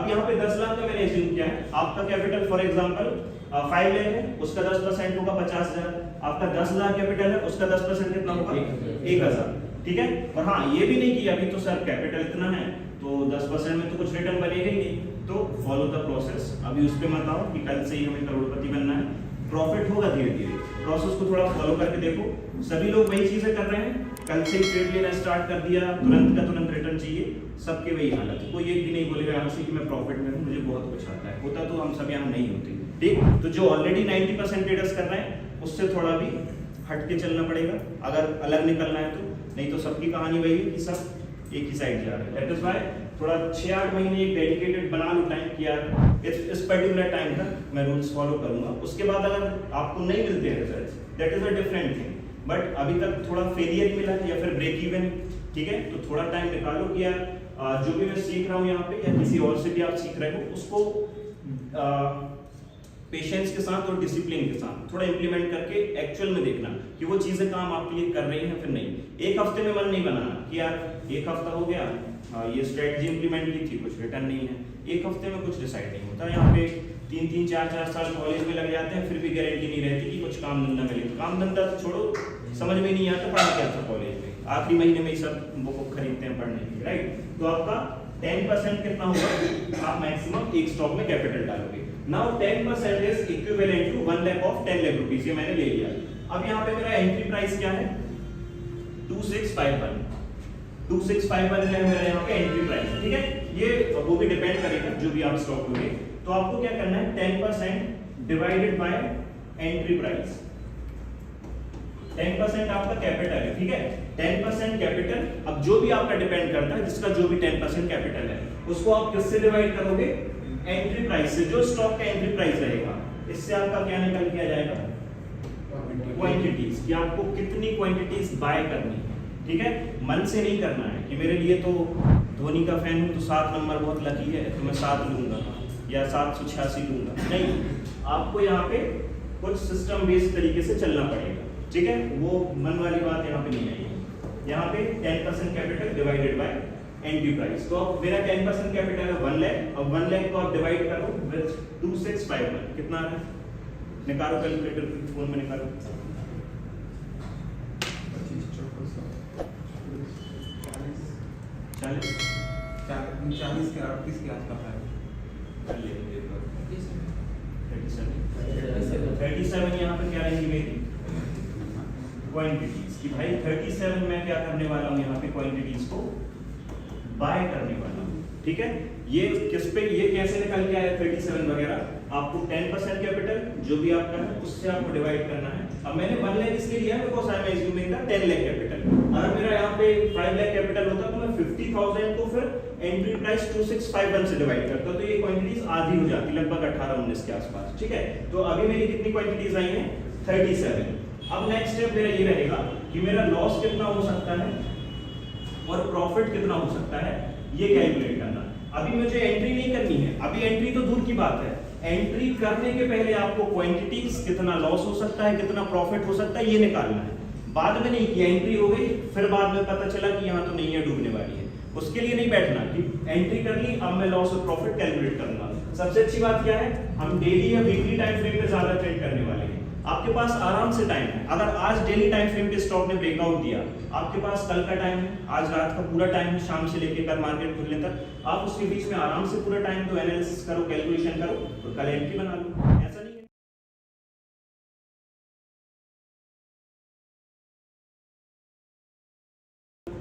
अब यहाँ पे 10 लाख का मैंने एज्यूम किया है, आपका कैपिटल फॉर एग्जांपल 5 लाख है, उसका 10% होगा 50,000। आपका 10 लाख कैपिटल है, उसका 10% कितना होगा 1,000। ठीक है। और हाँ ये भी नहीं कि अभी तो सर कैपिटल इतना है तो 10% में तो कुछ रिटर्न बनेगा ही नहीं, तो फॉलो द प्रोसेस। अभी उस पे मत आओ कि कल से ही हमें करोड़पति बनना है, प्रॉफिट होगा धीरे धीरे, प्रोसेस को थोड़ा फॉलो करके देखो। सभी लोग वही चीजें कर रहे हैं, कल से ही ट्रेड लेना स्टार्ट कर दिया, तुरंत का तुरंत रिटर्न चाहिए, सबके वही हालत है। कोई एक भी नहीं बोलेगा यहाँ से कि मैं प्रॉफिट में हूँ, मुझे बहुत कुछ आता है, होता तो हम सब यहाँ नहीं होते। ठीक, तो जो ऑलरेडी 90% ट्रेडर्स कर रहे हैं उससे थोड़ा भी हट के चलना पड़ेगा अगर अलग निकलना है तो, नहीं तो सबकी कहानी वही है कि सब एक ही साइड जा रहे हैं। दैट इज व्हाई थोड़ा 6-8 महीने एक डेडिकेटेड बना लो टाइम कि यार इस पर्टिकुलर टाइम तक मैं रूल्स फॉलो करूंगा। उसके बाद अगर आपको नहीं मिलते हैं results, that is a different thing, but अभी तक थोड़ा फेलियर मिला है या फिर ब्रेक इवन, ठीक है, तो थोड़ा टाइम निकालो कि यार जो भी मैं सीख रहा हूँ यहाँ पे या किसी और से भी आप सीख रहे हो उसको पेशेंस के साथ और डिसिप्लिन के साथ थोड़ा इंप्लीमेंट करके एक्चुअल में देखना कि वो चीजें काम आपके लिए कर रही हैं फिर नहीं। एक हफ्ते में मन नहीं बनाना कि यार एक हफ्ता हो गया, ये स्ट्रेटजी इंप्लीमेंट की थी, कुछ रिटर्न नहीं है, एक हफ्ते में कुछ डिसाइड नहीं होता। यहाँ पे 3-3, 4-4 साल कॉलेज में लग जाते हैं, फिर भी गारंटी नहीं रहती कि कुछ काम धंधा मिले। काम धंधा तो छोड़ो, समझ में नहीं आता पढ़ा क्या था कॉलेज में, आखिरी महीने में ही सब बुक खरीदते हैं पढ़ने के लिए, राइट। तो आपका 10% कितना होगा, आप मैक्सिमम एक स्टॉक में कैपिटल डालोगे। Now 10% is equivalent to 1 lakh of 10 lakh rupees, ये मैंने ले लिया। अब यहाँ पे मेरा एंट्री प्राइस क्या है 2651, 2651 है मेरा यहाँ पे एंट्री प्राइस, ठीक है। ये वो भी डिपेंड करेगा जो भी आप स्टॉक लोगे। तो आपको क्या करना है 10% डिवाइडेड बाय एंट्री प्राइस, 10% आपका कैपिटल है, ठीक है, 10% कैपिटल। अब जो भी आपका डिपेंड करता है, जिसका जो भी 10% कैपिटल है उसको आप किससे डिवाइड करोगे, एंट्री प्राइस से, जो स्टॉक का एंट्री प्राइस रहेगा। इससे आपका क्या निकल के आ जाएगा, क्वांटिटीज, कि आपको कितनी क्वांटिटीज बाय करनी है, ठीक है। मन से नहीं करना है कि मेरे लिए तो धोनी का फैन हूं तो 7 नंबर बहुत लकी है तो मैं 7 लूंगा या 786 लूंगा, नहीं, आपको यहाँ पे कुछ सिस्टम बेस्ड तरीके से चलना पड़ेगा, ठीक है। वो मन वाली बात यहाँ पे नहीं आई। यहाँ पे 10% capital divided by entry price. तो अब मेरा 10% कैपिटल है 1 लाख, अब 1 लाख को आप डिवाइड करो विद 2651, कितना है, निकालो कैलकुलेटर, फोन में निकालो, 40 के 38 के आसपास है। 37 यहाँ पे क्या रहेंगी मेरी क्वांटिटीज, कि भाई 37 में क्या करने वाला हूँ, यहाँ पे क्वांटिटीज को बाय करने वाला हूँ, ठीक है। ये किस पे, ये कैसे निकल के आया 37 वगैरह, आपको 10% कैपिटल जो भी आपका है उससे आपको डिवाइड करना है। अब मैंने 1 लाख इसलिए लिया है because I am assuming the 10 lakh capital. अगर मेरा यहाँ पे 5 लाख कैपिटल होता तो मैं 50,000 को फिर एंट्री प्राइस 2651 से डिवाइड करता, तो ये क्वांटिटीज आधी हो जाती, लगभग 18-19 के आसपास, ठीक है। तो अभी मेरी कितनी क्वांटिटीज आई हैं 37। अब नेक्स्ट स्टेप मेरा ये रहेगा कि मेरा लॉस कितना हो सकता है और प्रॉफिट कितना हो सकता है, ये कैलकुलेट करना। अभी मुझे एंट्री नहीं करनी है, अभी एंट्री तो दूर की बात है, एंट्री करने के पहले आपको क्वांटिटीज, कितना लॉस हो सकता है, कितना प्रॉफिट हो सकता है, ये निकालना है। बाद में नहीं कि एंट्री हो गई फिर बाद में पता चला कि यहाँ तो नहीं है, डूबने वाली है, उसके लिए नहीं बैठना कि एंट्री कर ली अब मैं लॉस और प्रॉफिट कैलकुलेट करूंगा। सबसे अच्छी बात क्या है, हम डेली या वीकली टाइम फ्रेम पे ज्यादा ट्रेड करने वाले हैं। आपके पास आराम से टाइम है, अगर आज डेली टाइम फ्रेम पे स्टॉक ने ब्रेकआउट दिया, आपके पास कल का टाइम है, आज रात का पूरा टाइम है, शाम से लेकर कल मार्केट खुलने तक, आप उसके बीच में आराम से पूरा टाइम तो एनालिसिस करो, कैलकुलेशन करो और कल एंट्री बना लो। ऐसा नहीं